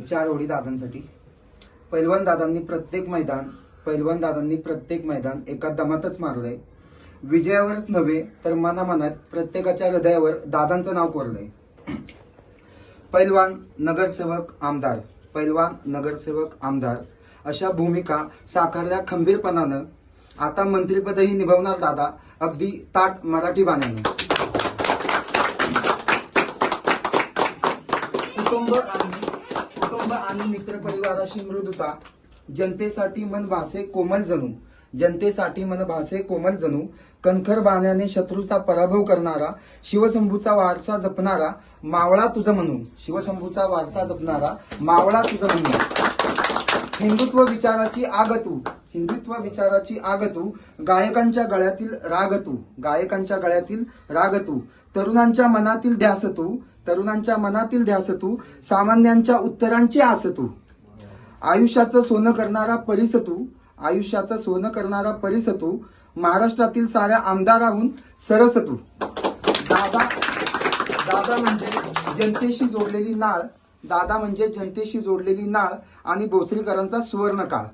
चार ओळी दादांसाठी. पैलवान दादांनी प्रत्येक मैदान एका दमातच मारलंय. विजयावरच नव्हे तर मनामनात प्रत्येकाच्या हृदयावर दादांचं नाव कोरलंय. पैलवान नगरसेवक आमदार अशा भूमिका साकारल्या खंबीरपणानं. आता मंत्रिपदही निभावणार दादा अगदी ताठ मराठी बाण्यानं. कुटुंब आणि मित्रपरिवाराशी मृदुता. जनतेसाठी मन भासे कोमल जणू. कणखर बाण्याने शत्रूचा पराभव करणारा. शिवशंभूचा वारसा जपणारा मावळा तुझ म्हणून. हिंदुत्व विचाराची आगतू. गायकांच्या गळ्यातील राग तू. तरुणांच्या मनातील ध्यास तू. सामान्यांच्या उत्तरांची आस तू. आयुष्याचं सोनं करणारा परिस तू. महाराष्ट्रातील साऱ्या आमदाराहून सरस तू. दादा म्हणजे जनतेशी जोडलेली नाळ आणि भोसरीकरांचा सुवर्ण काळ.